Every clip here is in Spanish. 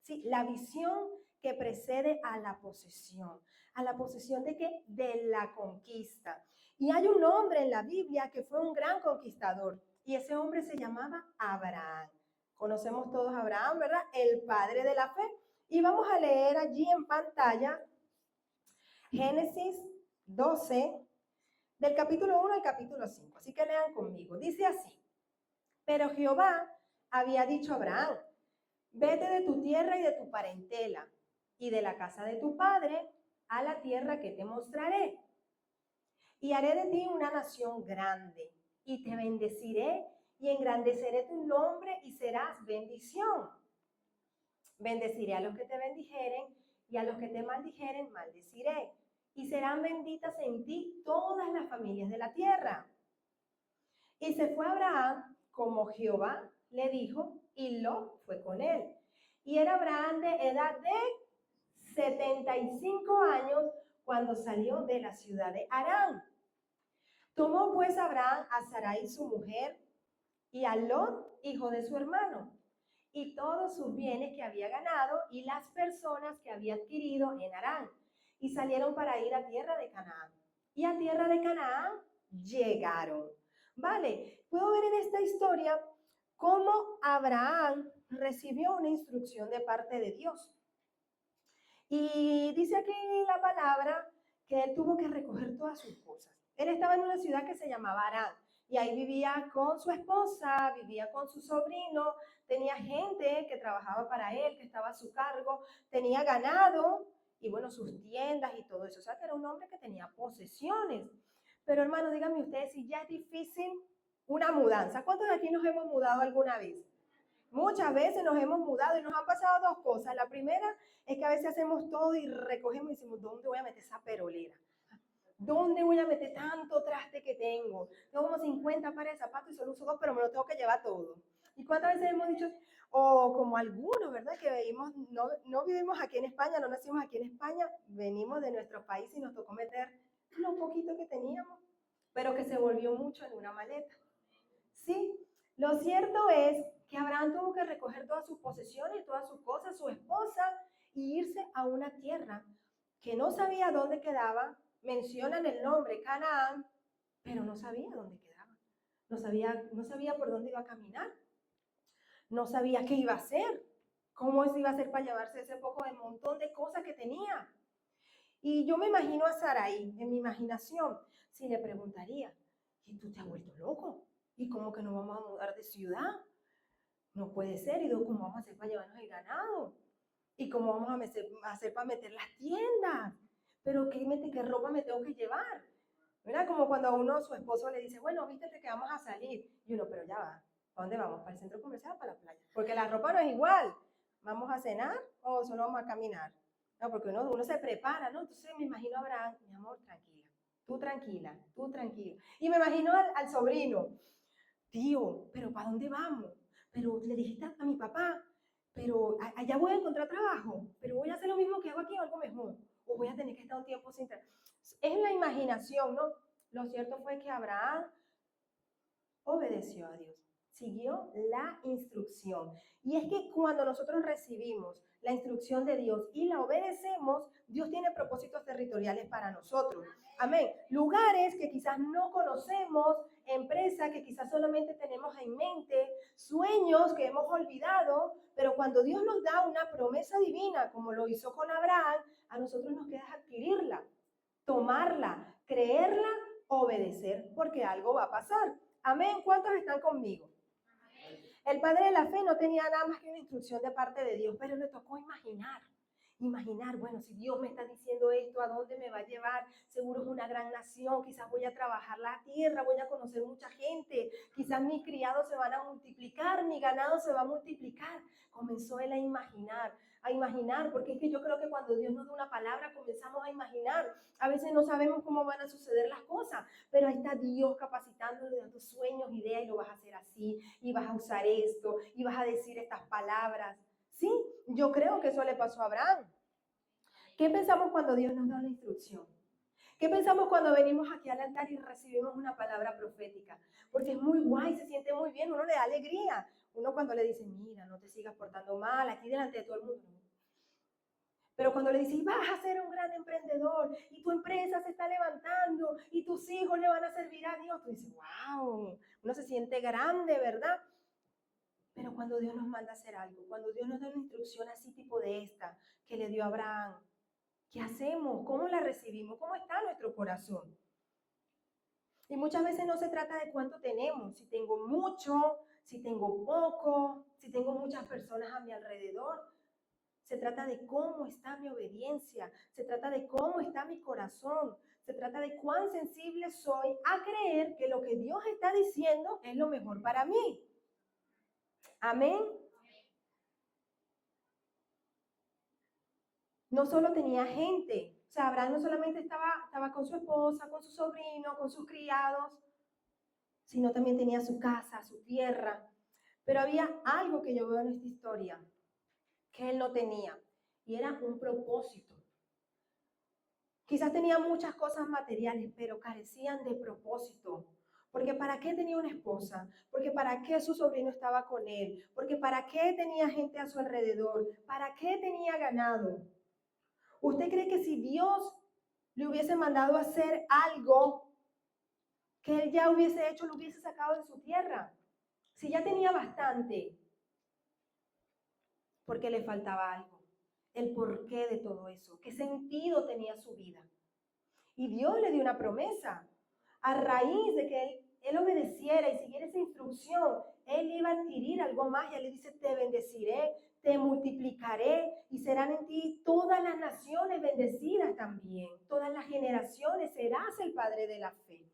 Sí, la visión que precede a la posesión de qué? De la conquista. Y hay un hombre en la Biblia que fue un gran conquistador y ese hombre se llamaba Abraham. Conocemos todos a Abraham, ¿verdad? El padre de la fe. Y vamos a leer allí en pantalla Génesis 12, del capítulo 1 al capítulo 5. Así que lean conmigo. Dice así: pero Jehová había dicho a Abraham: vete de tu tierra y de tu parentela y de la casa de tu padre a la tierra que te mostraré. Y haré de ti una nación grande y te bendeciré y engrandeceré tu nombre y serás bendición. Bendeciré a los que te bendijeren y a los que te maldijeren maldeciré. Y serán benditas en ti todas las familias de la tierra. Y se fue Abraham como Jehová le dijo, y Lot fue con él. Y era Abraham de edad de 75 años cuando salió de la ciudad de Harán. Tomó pues Abraham a Sarai su mujer y a Lot, hijo de su hermano, y todos sus bienes que había ganado y las personas que había adquirido en Harán, y salieron para ir a tierra de Canaán. Y a tierra de Canaán llegaron. Vale, puedo ver en esta historia cómo Abraham recibió una instrucción de parte de Dios. Y dice aquí la palabra que él tuvo que recoger todas sus cosas. Él estaba en una ciudad que se llamaba Harán. Y ahí vivía con su esposa, vivía con su sobrino, tenía gente que trabajaba para él, que estaba a su cargo, tenía ganado y bueno, sus tiendas y todo eso. O sea, que era un hombre que tenía posesiones. Pero hermano, díganme ustedes si ya es difícil una mudanza. ¿Cuántos de aquí nos hemos mudado alguna vez? Muchas veces nos hemos mudado y nos han pasado dos cosas. La primera es que a veces hacemos todo y recogemos y decimos, ¿dónde voy a meter esa perolera? ¿Dónde voy a meter tanto traste que tengo? Tengo como 50 pares de zapatos y solo uso dos, pero me lo tengo que llevar todo. ¿Y cuántas veces hemos dicho, o como algunos, ¿verdad? Que vivimos, no vivimos aquí en España, no nacimos aquí en España, venimos de nuestro país y nos tocó meter lo poquito que teníamos, pero que se volvió mucho en una maleta. ¿Sí? Lo cierto es que Abraham tuvo que recoger todas sus posesiones, todas sus cosas, su esposa, y irse a una tierra que no sabía dónde quedaba. Mencionan el nombre Canaán, pero no sabía dónde quedaba. No sabía por dónde iba a caminar. No sabía qué iba a hacer. ¿Cómo se iba a hacer para llevarse ese poco de montón de cosas que tenía? Y yo me imagino a Sarai, en mi imaginación, si le preguntaría, ¿y tú te has vuelto loco? ¿Y cómo que nos vamos a mudar de ciudad? No puede ser. ¿Y cómo vamos a hacer para llevarnos el ganado? ¿Y cómo vamos a hacer para meter las tiendas? ¿Pero qué ropa me tengo que llevar? ¿Verdad? Como cuando a uno, su esposo le dice, bueno, vístete que vamos a salir. Y uno, pero ya va. ¿Para dónde vamos? ¿Para el centro comercial o para la playa? Porque la ropa no es igual. ¿Vamos a cenar o solo vamos a caminar? No, porque uno se prepara, ¿no? Entonces me imagino a Abraham, mi amor, tranquila. Tú tranquila, tú tranquila. Y me imagino al sobrino, tío, pero ¿para dónde vamos? Pero le dijiste a mi papá, pero allá voy a encontrar trabajo, pero voy a hacer lo mismo que hago aquí o algo mejor, o voy a tener que estar un tiempo sin trabajo. Es la imaginación, ¿no? Lo cierto fue que Abraham obedeció a Dios, siguió la instrucción. Y es que cuando nosotros recibimos la instrucción de Dios y la obedecemos, Dios tiene propósitos territoriales para nosotros. Amén. Lugares que quizás no conocemos, empresas que quizás solamente tenemos en mente, sueños que hemos olvidado, pero cuando Dios nos da una promesa divina, como lo hizo con Abraham, a nosotros nos queda adquirirla, tomarla, creerla, obedecer, porque algo va a pasar. Amén. ¿Cuántos están conmigo? El padre de la fe no tenía nada más que una instrucción de parte de Dios, pero le tocó imaginar, bueno, si Dios me está diciendo esto, ¿a dónde me va a llevar? Seguro es una gran nación, quizás voy a trabajar la tierra, voy a conocer mucha gente, quizás mis criados se van a multiplicar, mi ganado se va a multiplicar. Comenzó él a imaginar, porque es que yo creo que cuando Dios nos da una palabra comenzamos a imaginar. A veces no sabemos cómo van a suceder las cosas, pero ahí está Dios capacitándole, dando sueños, ideas, y lo vas a hacer así, y vas a usar esto, y vas a decir estas palabras. Sí, yo creo que eso le pasó a Abraham. ¿Qué pensamos cuando Dios nos da una instrucción? ¿Qué pensamos cuando venimos aquí al altar y recibimos una palabra profética? Porque es muy guay, se siente muy bien, uno le da alegría. Uno cuando le dice, mira, no te sigas portando mal, aquí delante de todo el mundo. Pero cuando le dices, vas a ser un gran emprendedor y tu empresa se está levantando y tus hijos le van a servir a Dios, tú dices, wow, uno se siente grande, ¿verdad? Pero cuando Dios nos manda a hacer algo, cuando Dios nos da una instrucción así tipo de esta que le dio a Abraham, ¿qué hacemos? ¿Cómo la recibimos? ¿Cómo está nuestro corazón? Y muchas veces no se trata de cuánto tenemos, si tengo mucho, si tengo poco, si tengo muchas personas a mi alrededor. Se trata de cómo está mi obediencia, se trata de cómo está mi corazón, se trata de cuán sensible soy a creer que lo que Dios está diciendo es lo mejor para mí. Amén. No solo tenía gente, o sea, Abraham no solamente estaba con su esposa, con su sobrino, con sus criados, sino también tenía su casa, su tierra. Pero había algo que yo veo en esta historia que él no tenía, y era un propósito. Quizás tenía muchas cosas materiales, pero carecían de propósito. Porque ¿para qué tenía una esposa? Porque ¿para qué su sobrino estaba con él? Porque ¿para qué tenía gente a su alrededor? ¿Para qué tenía ganado? ¿Usted cree que si Dios le hubiese mandado a hacer algo que él ya hubiese hecho, lo hubiese sacado de su tierra? Si ya tenía bastante, porque le faltaba algo. El porqué de todo eso. ¿Qué sentido tenía su vida? Y Dios le dio una promesa. A raíz de que él obedeciera y siguiera esa instrucción, él iba a adquirir algo más. Y él le dice, te bendeciré, te multiplicaré y serán en ti todas las naciones bendecidas también. Todas las generaciones serás el padre de la fe.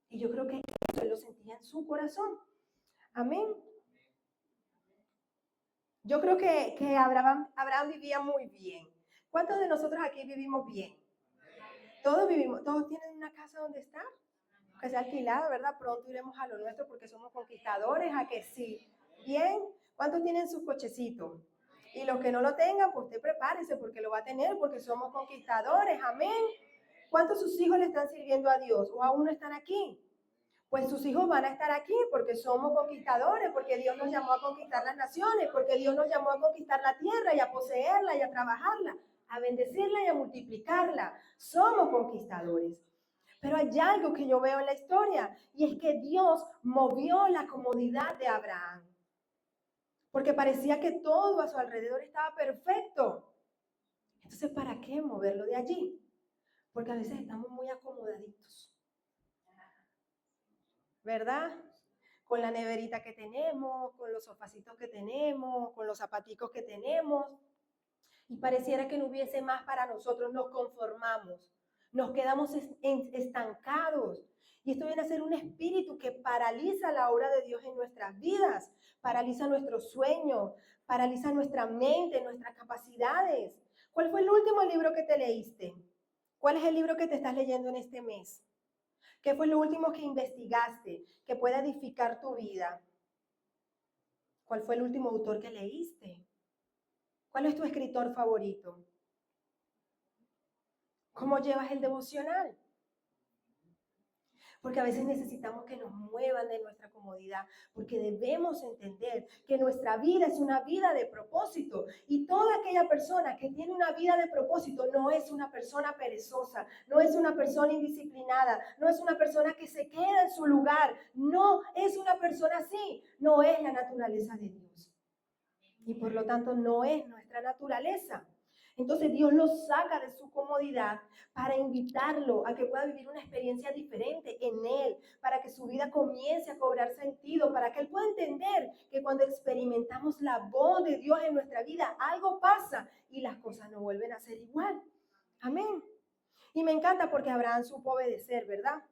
Y yo creo que eso él lo sentía en su corazón. Amén. Yo creo que Abraham vivía muy bien. ¿Cuántos de nosotros aquí vivimos bien? Todos vivimos, todos tienen una casa donde estar, que sea alquilada, ¿verdad? Pronto iremos a lo nuestro porque somos conquistadores, ¿a que sí? Bien, ¿cuántos tienen sus cochecitos? Y los que no lo tengan, pues usted prepárese porque lo va a tener, porque somos conquistadores, amén. ¿Cuántos sus hijos le están sirviendo a Dios o aún no están aquí? Pues sus hijos van a estar aquí porque somos conquistadores, porque Dios nos llamó a conquistar las naciones, porque Dios nos llamó a conquistar la tierra y a poseerla y a trabajarla, a bendecirla y a multiplicarla. Somos conquistadores. Pero hay algo que yo veo en la historia y es que Dios movió la comodidad de Abraham. Porque parecía que todo a su alrededor estaba perfecto. Entonces, ¿para qué moverlo de allí? Porque a veces estamos muy acomodaditos, ¿verdad? Con la neverita que tenemos, con los sofacitos que tenemos, con los zapaticos que tenemos. Y pareciera que no hubiese más para nosotros, nos conformamos, nos quedamos estancados. Y esto viene a ser un espíritu que paraliza la obra de Dios en nuestras vidas, paraliza nuestros sueños, paraliza nuestra mente, nuestras capacidades. ¿Cuál fue el último libro que te leíste? ¿Cuál es el libro que te estás leyendo en este mes? ¿Qué fue lo último que investigaste que pueda edificar tu vida? ¿Cuál fue el último autor que leíste? ¿Cuál es tu escritor favorito? ¿Cómo llevas el devocional? Porque a veces necesitamos que nos muevan de nuestra comodidad, porque debemos entender que nuestra vida es una vida de propósito y toda aquella persona que tiene una vida de propósito no es una persona perezosa, no es una persona indisciplinada, no es una persona que se queda en su lugar, no es una persona así, no es la naturaleza de Dios. Y por lo tanto no es nuestra naturaleza. Entonces Dios lo saca de su comodidad para invitarlo a que pueda vivir una experiencia diferente en Él, para que su vida comience a cobrar sentido, para que Él pueda entender que cuando experimentamos la voz de Dios en nuestra vida, algo pasa y las cosas no vuelven a ser igual. Amén. Y me encanta porque Abraham supo obedecer, ¿verdad?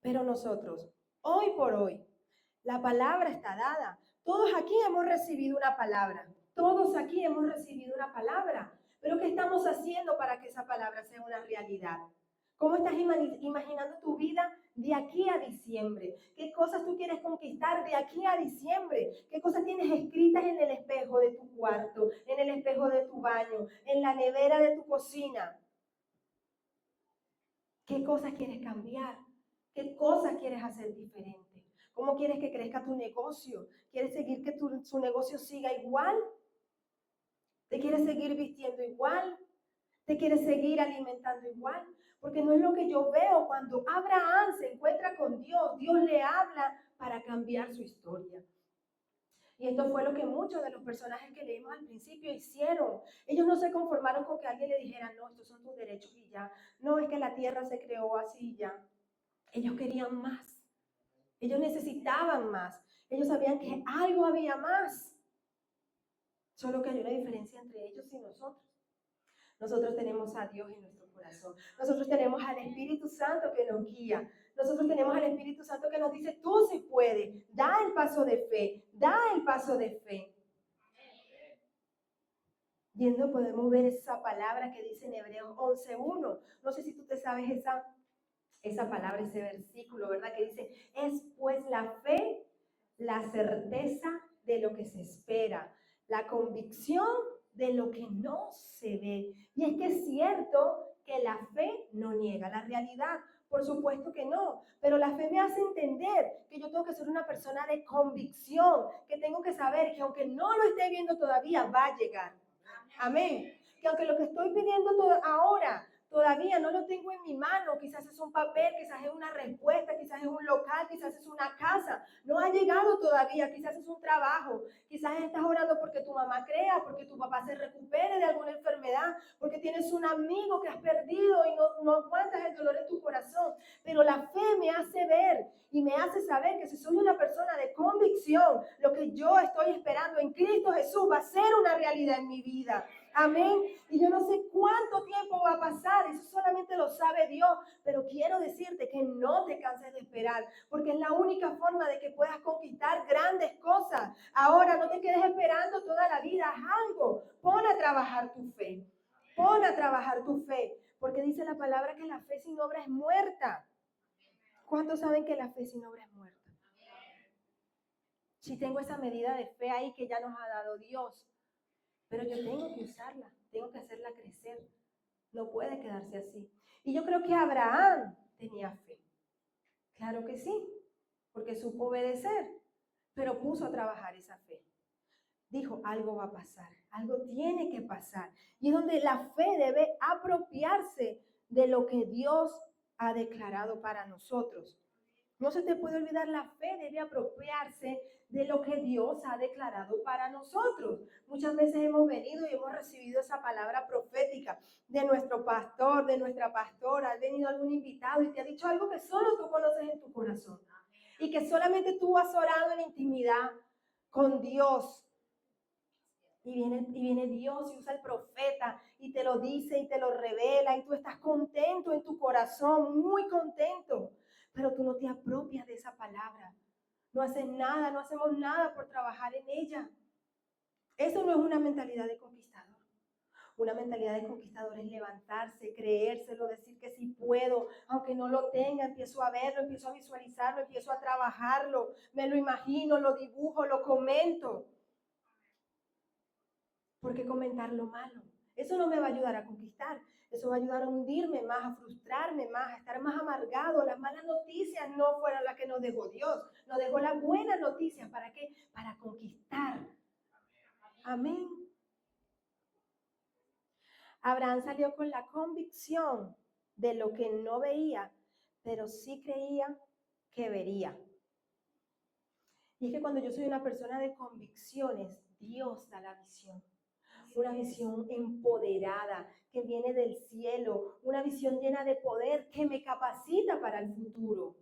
Pero nosotros, hoy por hoy, la palabra está dada. Todos aquí hemos recibido una palabra. Todos aquí hemos recibido una palabra. Pero ¿qué estamos haciendo para que esa palabra sea una realidad? ¿Cómo estás imaginando tu vida de aquí a diciembre? ¿Qué cosas tú quieres conquistar de aquí a diciembre? ¿Qué cosas tienes escritas en el espejo de tu cuarto, en el espejo de tu baño, en la nevera de tu cocina? ¿Qué cosas quieres cambiar? ¿Qué cosas quieres hacer diferente? ¿Cómo quieres que crezca tu negocio? ¿Quieres seguir que su negocio siga igual? ¿Te quieres seguir vistiendo igual? ¿Te quieres seguir alimentando igual? Porque no es lo que yo veo. Cuando Abraham se encuentra con Dios, Dios le habla para cambiar su historia. Y esto fue lo que muchos de los personajes que leímos al principio hicieron. Ellos no se conformaron con que alguien le dijera, no, estos son tus derechos y ya. No, es que la tierra se creó así y ya. Ellos querían más. Ellos necesitaban más. Ellos sabían que algo había más. Solo que hay una diferencia entre ellos y nosotros. Nosotros tenemos a Dios en nuestro corazón. Nosotros tenemos al Espíritu Santo que nos guía. Nosotros tenemos al Espíritu Santo que nos dice, tú sí puedes, da el paso de fe, da el paso de fe. Viendo podemos ver esa palabra que dice en Hebreos 11:1. No sé si tú te sabes esa palabra, ese versículo, ¿verdad? Que dice, es pues la fe, la certeza de lo que se espera, la convicción de lo que no se ve. Y es que es cierto que la fe no niega la realidad. Por supuesto que no, pero la fe me hace entender que yo tengo que ser una persona de convicción, que tengo que saber que aunque no lo esté viendo todavía, va a llegar. Amén. Que aunque lo que estoy pidiendo ahora todavía no lo tengo en mi mano, quizás es un papel, quizás es una respuesta, quizás es un local, quizás es una casa, no ha llegado todavía, quizás es un trabajo, quizás estás orando porque tu mamá crea, porque tu papá se recupere de alguna enfermedad, porque tienes un amigo que has perdido y no aguantas el dolor en tu corazón, pero la fe me hace ver y me hace saber que si soy una persona de convicción, lo que yo estoy esperando en Cristo Jesús va a ser una realidad en mi vida. Amén. Y yo no sé cuánto tiempo va a pasar, eso solamente lo sabe Dios, pero quiero decirte que no te canses de esperar, porque es la única forma de que puedas conquistar grandes cosas. Ahora no te quedes esperando toda la vida, haz algo, pon a trabajar tu fe, pon a trabajar tu fe, porque dice la palabra que la fe sin obra es muerta. ¿Cuántos saben que la fe sin obra es muerta? Si tengo esa medida de fe ahí que ya nos ha dado Dios, pero yo tengo que usarla, tengo que hacerla crecer. No puede quedarse así. Y yo creo que Abraham tenía fe. Claro que sí, porque supo obedecer, pero puso a trabajar esa fe. Dijo, algo va a pasar, algo tiene que pasar. Y es donde la fe debe apropiarse de lo que Dios ha declarado para nosotros. No se te puede olvidar, la fe debe apropiarse de lo que Dios ha declarado para nosotros. Muchas veces hemos venido y hemos recibido esa palabra profética de nuestro pastor, de nuestra pastora. Ha venido algún invitado y te ha dicho algo que solo tú conoces en tu corazón y que solamente tú has orado en intimidad con Dios. Y viene Dios y usa el profeta y te lo dice y te lo revela y tú estás contento en tu corazón, muy contento. Pero tú no te apropias de esa palabra. No haces nada, no hacemos nada por trabajar en ella. Eso no es una mentalidad de conquistador. Una mentalidad de conquistador es levantarse, creérselo, decir que sí puedo, aunque no lo tenga, empiezo a verlo, empiezo a visualizarlo, empiezo a trabajarlo, me lo imagino, lo dibujo, lo comento. ¿Por qué comentar lo malo? Eso no me va a ayudar a conquistar. Eso va a ayudar a hundirme más, a frustrarme más, a estar más amargado. Las malas noticias no fueron las que nos dejó Dios. Nos dejó las buenas noticias. ¿Para qué? Para conquistar. Amén. Abraham salió con la convicción de lo que no veía, pero sí creía que vería. Y es que cuando yo soy una persona de convicciones, Dios da la visión. Una visión empoderada que viene del cielo, una visión llena de poder que me capacita para el futuro.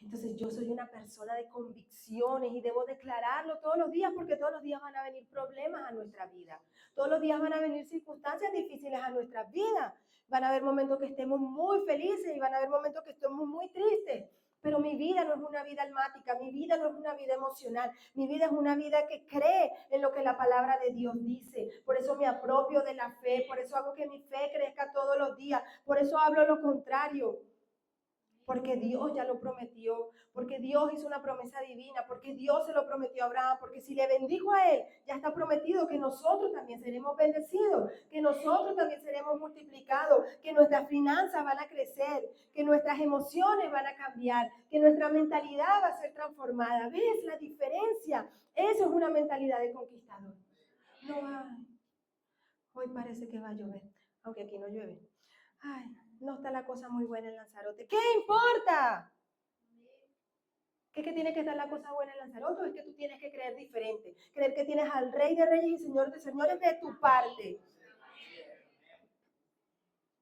Entonces yo soy una persona de convicciones y debo declararlo todos los días porque todos los días van a venir problemas a nuestra vida. Todos los días van a venir circunstancias difíciles a nuestras vidas. Van a haber momentos que estemos muy felices y van a haber momentos que estemos muy tristes. Pero mi vida no es una vida almática, mi vida no es una vida emocional, mi vida es una vida que cree en lo que la palabra de Dios dice. Por eso me apropio de la fe, por eso hago que mi fe crezca todos los días, por eso hablo lo contrario. Porque Dios ya lo prometió, porque Dios hizo una promesa divina, porque Dios se lo prometió a Abraham, porque si le bendijo a él, ya está prometido que nosotros también seremos bendecidos, que nosotros también seremos multiplicados, que nuestras finanzas van a crecer, que nuestras emociones van a cambiar, que nuestra mentalidad va a ser transformada. ¿Ves la diferencia? Eso es una mentalidad de conquistador. No hay. Hoy parece que va a llover, aunque aquí no llueve. Ay, no está la cosa muy buena en Lanzarote. ¿Qué importa? ¿Qué tiene que estar la cosa buena en Lanzarote? Es que tú tienes que creer diferente. Creer que tienes al Rey de Reyes y Señor de Señores de tu parte.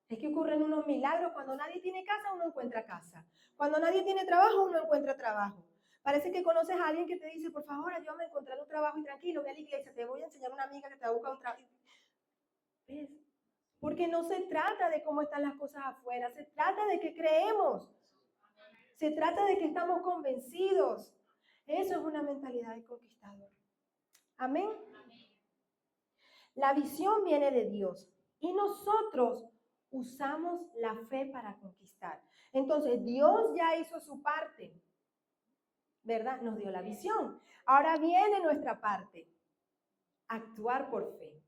Es que ocurren unos milagros. Cuando nadie tiene casa, uno encuentra casa. Cuando nadie tiene trabajo, uno encuentra trabajo. Parece que conoces a alguien que te dice, por favor, ayúdame a encontrar un trabajo y tranquilo, ve a la iglesia, te voy a enseñar a una amiga que te va a buscar un trabajo. ¿Ves? Porque no se trata de cómo están las cosas afuera, se trata de que creemos. Se trata de que estamos convencidos. Eso es una mentalidad de conquistador. Amén. La visión viene de Dios y nosotros usamos la fe para conquistar. Entonces, Dios ya hizo su parte, ¿verdad? Nos dio la visión. Ahora viene nuestra parte, actuar por fe.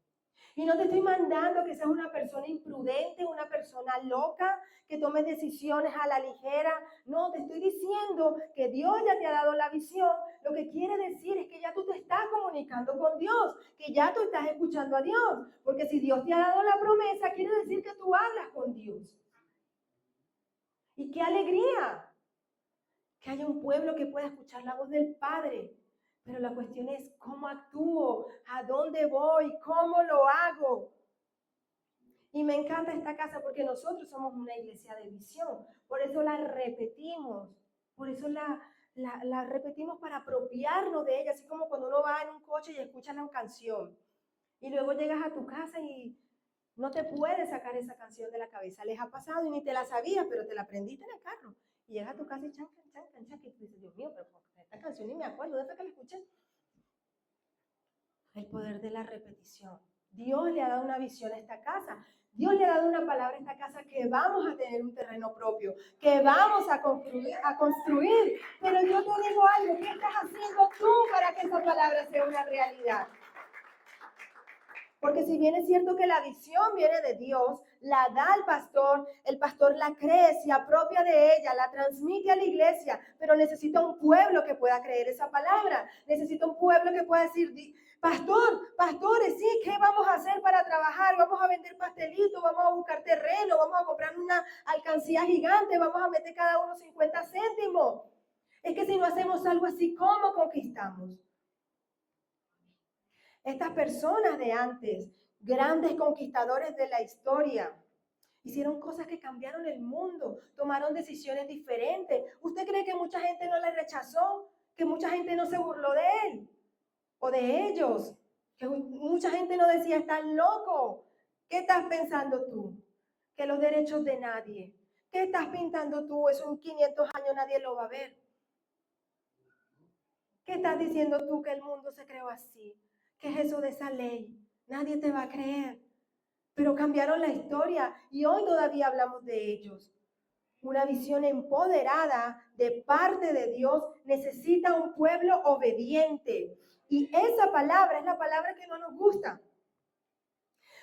Y no te estoy mandando que seas una persona imprudente, una persona loca, que tomes decisiones a la ligera. No, te estoy diciendo que Dios ya te ha dado la visión. Lo que quiere decir es que ya tú te estás comunicando con Dios, que ya tú estás escuchando a Dios. Porque si Dios te ha dado la promesa, quiere decir que tú hablas con Dios. Y qué alegría que haya un pueblo que pueda escuchar la voz del Padre. Pero la cuestión es cómo actúo, a dónde voy, cómo lo hago. Y me encanta esta casa porque nosotros somos una iglesia de visión. Por eso la repetimos. Por eso la repetimos para apropiarnos de ella. Así como cuando uno va en un coche y escucha una canción. Y luego llegas a tu casa y no te puedes sacar esa canción de la cabeza. Les ha pasado y ni te la sabías, pero te la aprendiste en el carro. Y llegas a tu casa y chan, chan, chan, chan, y tú dices, Dios mío, pero esta canción ni me acuerdo, ¿de que la escuché? El poder de la repetición. Dios le ha dado una visión a esta casa. Dios le ha dado una palabra a esta casa que vamos a tener un terreno propio, que vamos a construir. Pero yo te digo algo, ¿qué estás haciendo tú para que esa palabra sea una realidad? Porque si bien es cierto que la visión viene de Dios, la da el pastor la cree, se apropia de ella, la transmite a la iglesia, pero necesita un pueblo que pueda creer esa palabra. Necesita un pueblo que pueda decir, pastores, sí, ¿qué vamos a hacer para trabajar? Vamos a vender pastelitos, vamos a buscar terreno, vamos a comprar una alcancía gigante, vamos a meter cada uno 50 céntimos. Es que si no hacemos algo así, ¿cómo conquistamos? Estas personas de antes, grandes conquistadores de la historia, hicieron cosas que cambiaron el mundo, tomaron decisiones diferentes. ¿Usted cree que mucha gente no le rechazó? ¿Que mucha gente no se burló de él o de ellos? ¿Que mucha gente no decía, estás loco? ¿Qué estás pensando tú? Que los derechos de nadie. ¿Qué estás pintando tú? Eso en 500 años nadie lo va a ver. ¿Qué estás diciendo tú que el mundo se creó así? ¿Qué es eso de esa ley? Nadie te va a creer. Pero cambiaron la historia y hoy todavía hablamos de ellos. Una visión empoderada de parte de Dios necesita un pueblo obediente. Y esa palabra es la palabra que no nos gusta.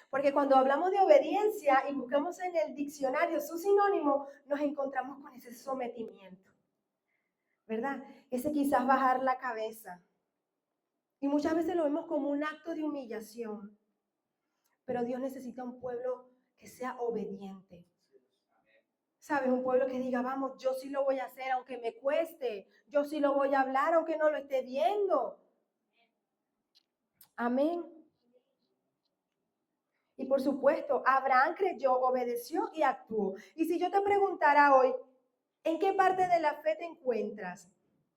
Porque cuando hablamos de obediencia y buscamos en el diccionario su sinónimo, nos encontramos con ese sometimiento. ¿Verdad? Ese quizás bajar la cabeza. Y muchas veces lo vemos como un acto de humillación. Pero Dios necesita un pueblo que sea obediente. ¿Sabes? Un pueblo que diga, vamos, yo sí lo voy a hacer aunque me cueste. Yo sí lo voy a hablar aunque no lo esté viendo. Amén. Y por supuesto, Abraham creyó, obedeció y actuó. Y si yo te preguntara hoy, ¿en qué parte de la fe te encuentras?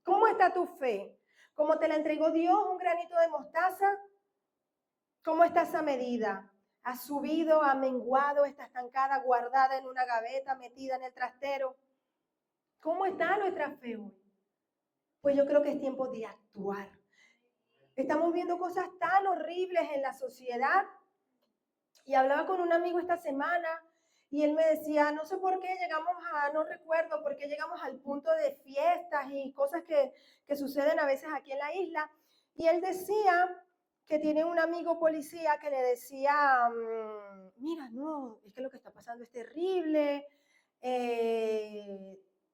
¿Cómo está tu fe? ¿Cómo te la entregó Dios, un granito de mostaza? ¿Cómo está esa medida? ¿Ha subido, ha menguado, está estancada, guardada en una gaveta, metida en el trastero? ¿Cómo está nuestra fe hoy? Pues yo creo que es tiempo de actuar. Estamos viendo cosas tan horribles en la sociedad. Y hablaba con un amigo esta semana Y él me decía, no sé por qué no recuerdo por qué llegamos al punto de fiestas y cosas que suceden a veces aquí en la isla. Y él decía que tiene un amigo policía que le decía, mira, no, es que lo que está pasando es terrible,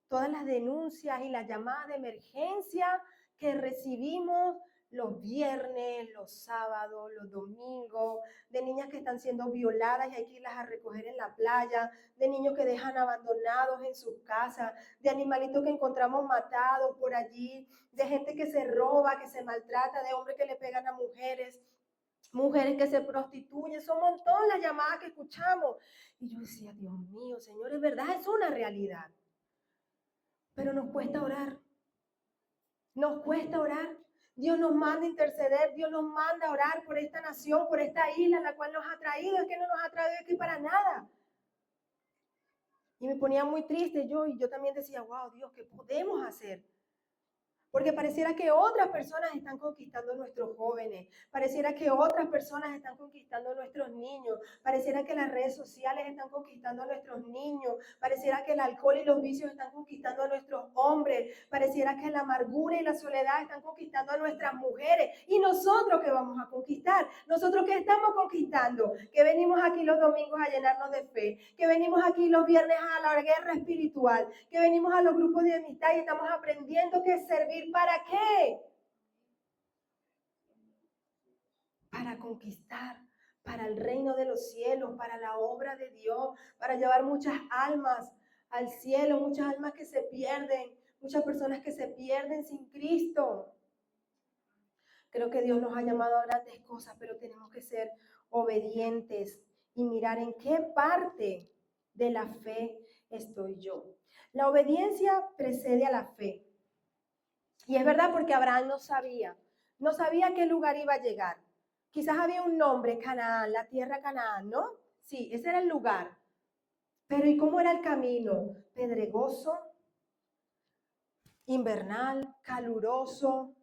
todas las denuncias y las llamadas de emergencia que recibimos los viernes, los sábados, los domingos, de niñas que están siendo violadas y hay que irlas a recoger en la playa, de niños que dejan abandonados en sus casas, de animalitos que encontramos matados por allí, de gente que se roba, que se maltrata, de hombres que le pegan a mujeres, mujeres que se prostituyen, son un montón las llamadas que escuchamos. Y yo decía, Dios mío, Señor, es verdad, es una realidad. Pero nos cuesta orar. Nos cuesta orar. Dios nos manda a interceder, Dios nos manda a orar por esta nación, por esta isla en la cual nos ha traído. Es que no nos ha traído aquí para nada. Y me ponía muy triste y yo también decía, wow, Dios, ¿qué podemos hacer? Porque pareciera que otras personas están conquistando a nuestros jóvenes, pareciera que otras personas están conquistando a nuestros niños, pareciera que las redes sociales están conquistando a nuestros niños, pareciera que el alcohol y los vicios están conquistando a nuestros hombres, pareciera que la amargura y la soledad están conquistando a nuestras mujeres. ¿Y nosotros qué vamos a conquistar? ¿Nosotros qué estamos conquistando? Que venimos aquí los domingos a llenarnos de fe, que venimos aquí los viernes a la guerra espiritual, que venimos a los grupos de amistad y estamos aprendiendo que servir. ¿Para qué? Para conquistar, para el reino de los cielos, para la obra de Dios, para llevar muchas almas al cielo, muchas almas que se pierden, muchas personas que se pierden sin Cristo. Creo que Dios nos ha llamado a grandes cosas, pero tenemos que ser obedientes y mirar en qué parte de la fe estoy yo. La obediencia precede a la fe. Y es verdad porque Abraham no sabía a qué lugar iba a llegar. Quizás había un nombre, Canaán, la tierra Canaán, ¿no? Sí, ese era el lugar. Pero ¿y cómo era el camino? Pedregoso, invernal, caluroso.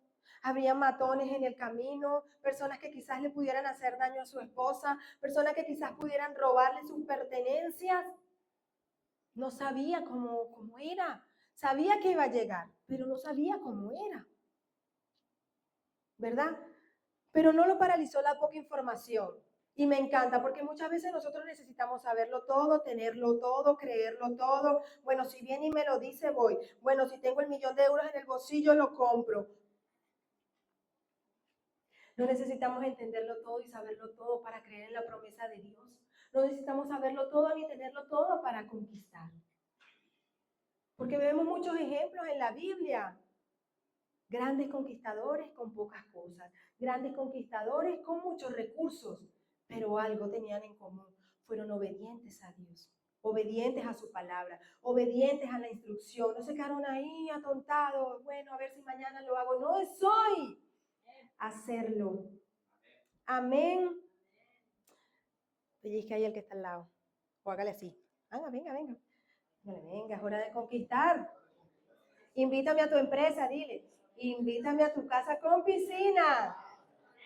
Habría matones en el camino, personas que quizás le pudieran hacer daño a su esposa, personas que quizás pudieran robarle sus pertenencias. No sabía cómo era. Sabía que iba a llegar, pero no sabía cómo era. ¿Verdad? Pero no lo paralizó la poca información. Y me encanta porque muchas veces nosotros necesitamos saberlo todo, tenerlo todo, creerlo todo. Bueno, si viene y me lo dice, voy. Bueno, si tengo el 1.000.000 de euros en el bolsillo, lo compro. No necesitamos entenderlo todo y saberlo todo para creer en la promesa de Dios. No necesitamos saberlo todo ni tenerlo todo para conquistar. Porque vemos muchos ejemplos en la Biblia. Grandes conquistadores con pocas cosas, grandes conquistadores con muchos recursos, pero algo tenían en común, fueron obedientes a Dios, obedientes a su palabra, obedientes a la instrucción, no se quedaron ahí atontados, bueno, a ver si mañana lo hago, no, es hoy hacerlo. Amén. Pellizca ahí el que está al lado, o hágale así, venga, venga, es hora de conquistar. Invítame a tu empresa, dile. Invítame a tu casa con piscina.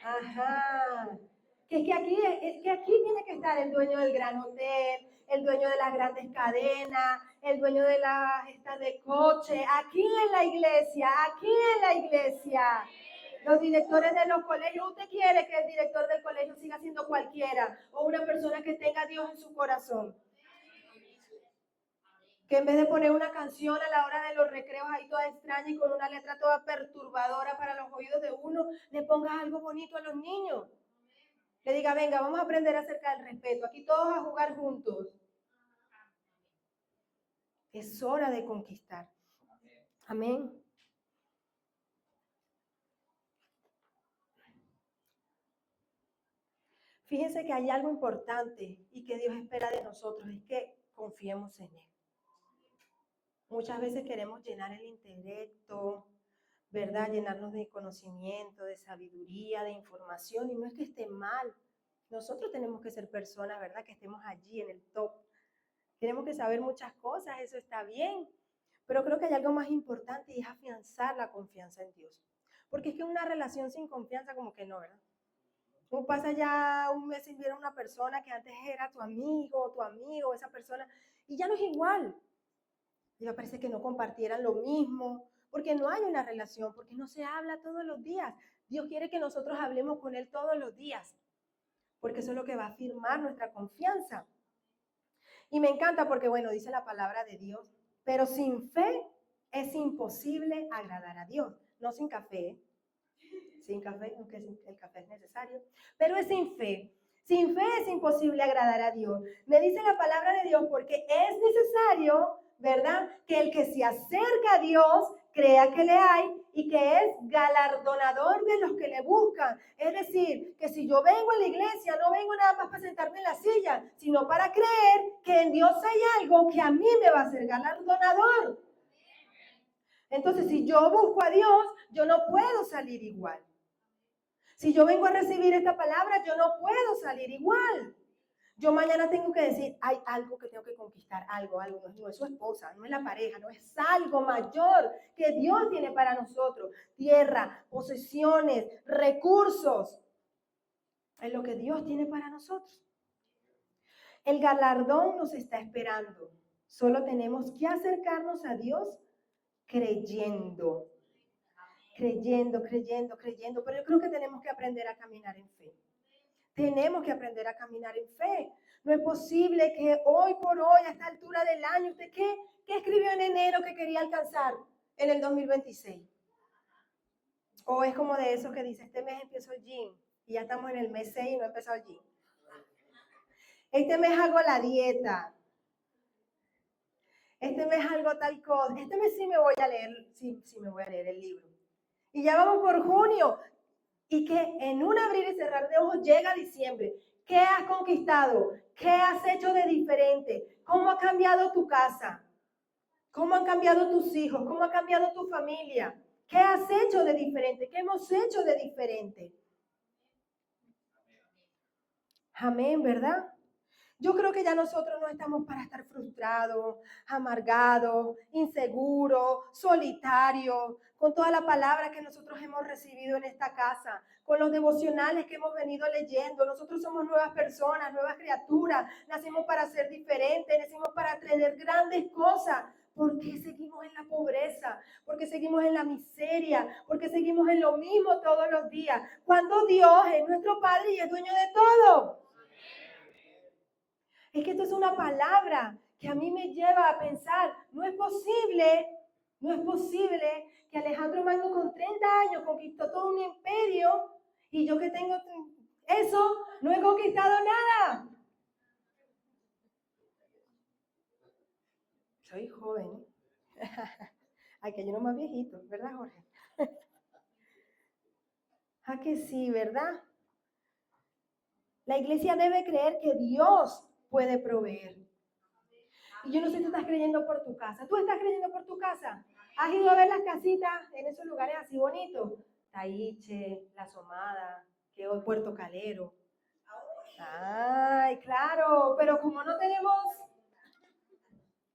Ajá. Que es que aquí tiene que estar el dueño del gran hotel, el dueño de las grandes cadenas, el dueño de las gestas de coche, aquí en la iglesia, aquí en la iglesia. Los directores de los colegios, ¿usted quiere que el director del colegio siga siendo cualquiera o una persona que tenga a Dios en su corazón? Que en vez de poner una canción a la hora de los recreos ahí toda extraña y con una letra toda perturbadora para los oídos de uno, le pongas algo bonito a los niños. Le diga, venga, vamos a aprender acerca del respeto. Aquí todos a jugar juntos. Es hora de conquistar. Amén. Fíjense que hay algo importante y que Dios espera de nosotros, es que confiemos en Él. Muchas veces queremos llenar el intelecto, ¿verdad? Llenarnos de conocimiento, de sabiduría, de información, y no es que esté mal. Nosotros tenemos que ser personas, ¿verdad? Que estemos allí en el top. Tenemos que saber muchas cosas, eso está bien, pero creo que hay algo más importante y es afianzar la confianza en Dios. Porque es que una relación sin confianza como que no, ¿verdad? Tú pasas ya un mes sin ver a una persona que antes era tu amigo, esa persona, y ya no es igual. Y me parece que no compartieran lo mismo, porque no hay una relación, porque no se habla todos los días. Dios quiere que nosotros hablemos con Él todos los días, porque eso es lo que va a afirmar nuestra confianza. Y me encanta porque, bueno, dice la palabra de Dios, pero sin fe es imposible agradar a Dios. No sin café, sin café, aunque el café es necesario, pero es sin fe. Sin fe es imposible agradar a Dios. Me dice la palabra de Dios porque es necesario, ¿verdad? Que el que se acerca a Dios crea que le hay y que es galardonador de los que le buscan. Es decir, que si yo vengo a la iglesia, no vengo nada más para sentarme en la silla, sino para creer que en Dios hay algo que a mí me va a ser galardonador. Entonces, si yo busco a Dios, yo no puedo salir igual. Si yo vengo a recibir esta palabra, yo no puedo salir igual. Yo mañana tengo que decir, hay algo que tengo que conquistar, algo, no es su esposa, no es la pareja, no es algo mayor que Dios tiene para nosotros. Tierra, posesiones, recursos, es lo que Dios tiene para nosotros. El galardón nos está esperando. Solo tenemos que acercarnos a Dios creyendo. Creyendo. Pero yo creo que tenemos que aprender a caminar en fe. Tenemos que aprender a caminar en fe. No es posible que hoy por hoy, a esta altura del año, ¿usted qué escribió en enero que quería alcanzar en el 2026? O es como de eso que dice, este mes empiezo el gym y ya estamos en el mes 6 y no he empezado el gym. Este mes hago la dieta. Este mes hago tal cosa. Este mes sí me voy a leer, sí me voy a leer el libro. Y ya vamos por junio. Y que en un abrir y cerrar de ojos llega diciembre. ¿Qué has conquistado? ¿Qué has hecho de diferente? ¿Cómo ha cambiado tu casa? ¿Cómo han cambiado tus hijos? ¿Cómo ha cambiado tu familia? ¿Qué has hecho de diferente? ¿Qué hemos hecho de diferente? Amén, ¿verdad? Yo creo que ya nosotros no estamos para estar frustrados, amargados, inseguros, solitarios, con toda la palabra que nosotros hemos recibido en esta casa, con los devocionales que hemos venido leyendo. Nosotros somos nuevas personas, nuevas criaturas, nacimos para ser diferentes, nacimos para tener grandes cosas. ¿Por qué seguimos en la pobreza? ¿Por qué seguimos en la miseria? ¿Por qué seguimos en lo mismo todos los días? Cuando Dios es nuestro Padre y es dueño de todo. Es que esto es una palabra que a mí me lleva a pensar, no es posible que Alejandro Magno con 30 años conquistó todo un imperio y yo que tengo eso, no he conquistado nada. Soy joven. Ay, que yo no más viejito, ¿verdad, Jorge? Ah, que sí, ¿verdad? La iglesia debe creer que Dios puede proveer. Y yo no sé si tú estás creyendo por tu casa. ¿Tú estás creyendo por tu casa? ¿Has ido a ver las casitas en esos lugares así bonitos? Taiche, La Somada, que hoy Puerto Calero. Ay, claro, pero como no tenemos,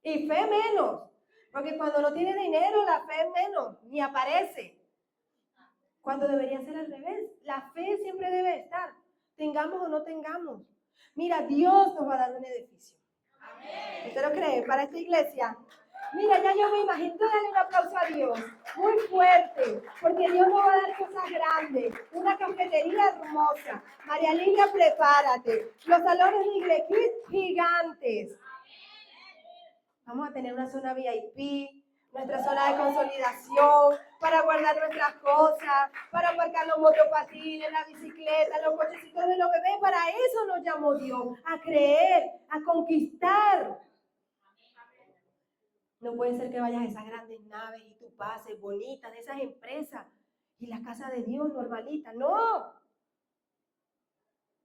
y fe menos, porque cuando no tiene dinero, la fe es menos, ni aparece. Cuando debería ser al revés, la fe siempre debe estar, tengamos o no tengamos. Mira, Dios nos va a dar un edificio. ¿Usted lo cree? Para esta iglesia. Mira, ya yo me imagino, dale un aplauso a Dios, muy fuerte, porque Dios nos va a dar cosas grandes, una cafetería hermosa. María Lilia, prepárate. Los salones de iglesia gigantes. Vamos a tener una zona VIP, nuestra zona de consolidación, para guardar nuestras cosas, para aparcar los motopatines, la bicicleta, los cochecitos de los bebés. Para eso nos llamó Dios, a creer, a conquistar. No puede ser que vayas a esas grandes naves y tú pases bonitas de esas empresas y la casa de Dios normalita. No,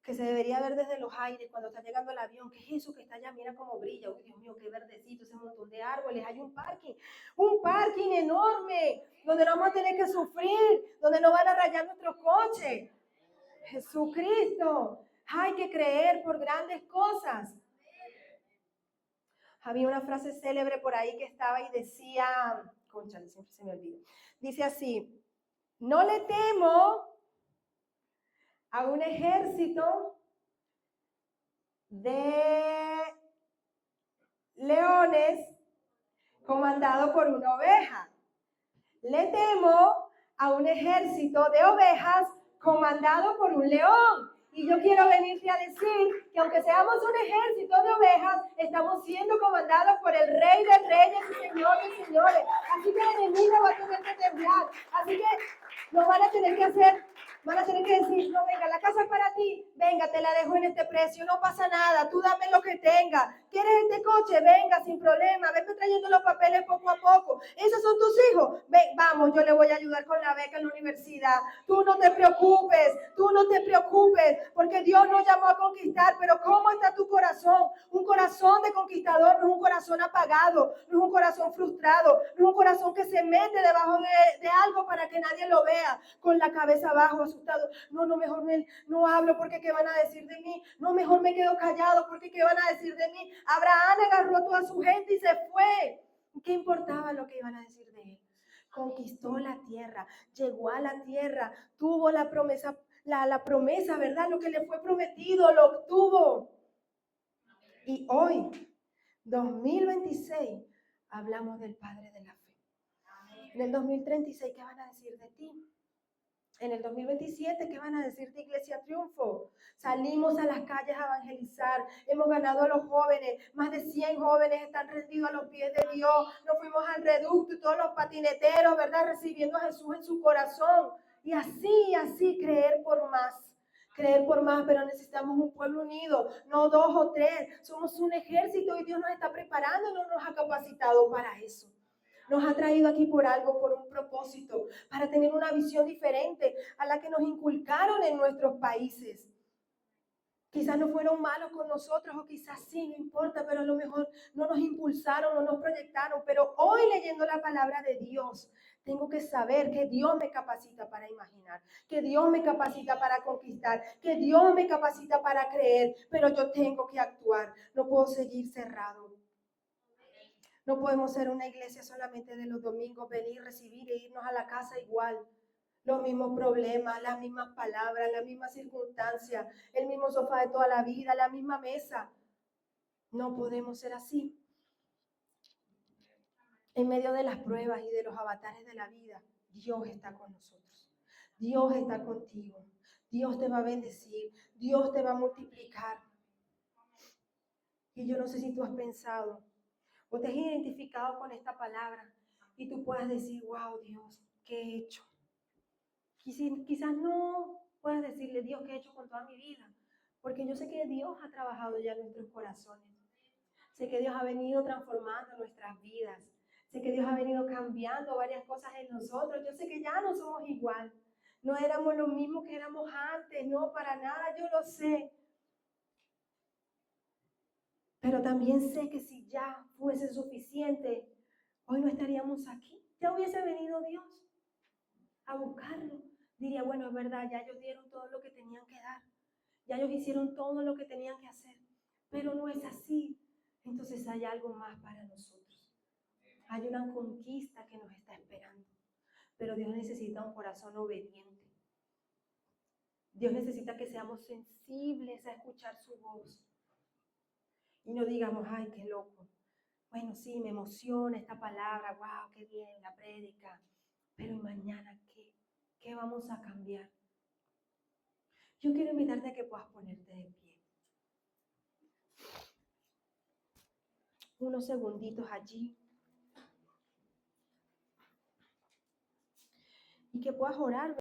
que se debería ver desde los aires cuando está llegando el avión. ¿Qué es eso que está allá? Mira cómo brilla. Uy, Dios mío, qué verdecito, ese montón de árboles. Hay un parking enorme, donde no vamos a tener que sufrir, donde no van a rayar nuestros coches. Jesucristo, hay que creer por grandes cosas. Había una frase célebre por ahí que estaba y decía, cónchale, siempre se me olvida. Dice así, no le temo a un ejército de leones comandado por una oveja. Le temo a un ejército de ovejas comandado por un león. Y yo quiero venirte a decir que aunque seamos un ejército de ovejas, estamos siendo comandados por el Rey de Reyes y Señor de Señores. Así que el enemigo va a tener que temblar. Así que lo van a tener que hacer. Van a tener que decir, no, venga, la casa es para ti, venga, te la dejo en este precio, no pasa nada, tú dame lo que tengas. ¿Quieres este coche? Venga, sin problema, vete trayendo los papeles poco a poco. ¿Esos son tus hijos? Ven, vamos, yo le voy a ayudar con la beca en la universidad. Tú no te preocupes, porque Dios nos llamó a conquistar, pero ¿cómo está tu corazón? Un corazón de conquistador no es un corazón apagado, no es un corazón frustrado, no es un corazón que se mete debajo de algo para que nadie lo vea, con la cabeza abajo, asustado. No, mejor no hablo porque ¿qué van a decir de mí? No, mejor me quedo callado porque ¿qué van a decir de mí? Abraham agarró a toda su gente y se fue. ¿Qué importaba lo que iban a decir de él? Conquistó la tierra, llegó a la tierra, tuvo la promesa, la promesa, ¿verdad? Lo que le fue prometido, lo obtuvo. Y hoy, 2026, hablamos del Padre de la Fe. En el 2036, ¿qué van a decir de ti? En el 2027, ¿qué van a decir de Iglesia Triunfo? Salimos a las calles a evangelizar, hemos ganado a los jóvenes, más de 100 jóvenes están rendidos a los pies de Dios, nos fuimos al reducto y todos los patineteros, ¿verdad? Recibiendo a Jesús en su corazón. Y así, creer por más, pero necesitamos un pueblo unido, no 2 o 3, somos un ejército y Dios nos está preparando, no nos ha capacitado para eso. Nos ha traído aquí por algo, por un propósito, para tener una visión diferente a la que nos inculcaron en nuestros países. Quizás no fueron malos con nosotros o quizás sí, no importa, pero a lo mejor no nos impulsaron, no nos proyectaron. Pero hoy leyendo la palabra de Dios, tengo que saber que Dios me capacita para imaginar, que Dios me capacita para conquistar, que Dios me capacita para creer, pero yo tengo que actuar, no puedo seguir cerrado. No podemos ser una iglesia solamente de los domingos, venir, recibir e irnos a la casa igual. Los mismos problemas, las mismas palabras, las mismas circunstancias, el mismo sofá de toda la vida, la misma mesa. No podemos ser así. En medio de las pruebas y de los avatares de la vida, Dios está con nosotros. Dios está contigo. Dios te va a bendecir. Dios te va a multiplicar. Y yo no sé si tú has pensado o te has identificado con esta palabra y tú puedas decir, wow, Dios, ¿qué he hecho? Quizás no puedas decirle, Dios, ¿qué he hecho con toda mi vida? Porque yo sé que Dios ha trabajado ya en nuestros corazones. Sé que Dios ha venido transformando nuestras vidas. Sé que Dios ha venido cambiando varias cosas en nosotros. Yo sé que ya no somos igual. No éramos lo mismo que éramos antes, no, para nada, yo lo sé. Pero también sé que si ya fuese suficiente, hoy no estaríamos aquí. Ya hubiese venido Dios a buscarlo. Diría, bueno, es verdad, ya ellos dieron todo lo que tenían que dar. Ya ellos hicieron todo lo que tenían que hacer. Pero no es así. Entonces hay algo más para nosotros. Hay una conquista que nos está esperando. Pero Dios necesita un corazón obediente. Dios necesita que seamos sensibles a escuchar su voz. Y no digamos, ay, qué loco. Bueno, sí, me emociona esta palabra, wow, qué bien, la prédica. Pero ¿y mañana qué? ¿Qué vamos a cambiar? Yo quiero invitarte a que puedas ponerte de pie. Unos segunditos allí. Y que puedas orar.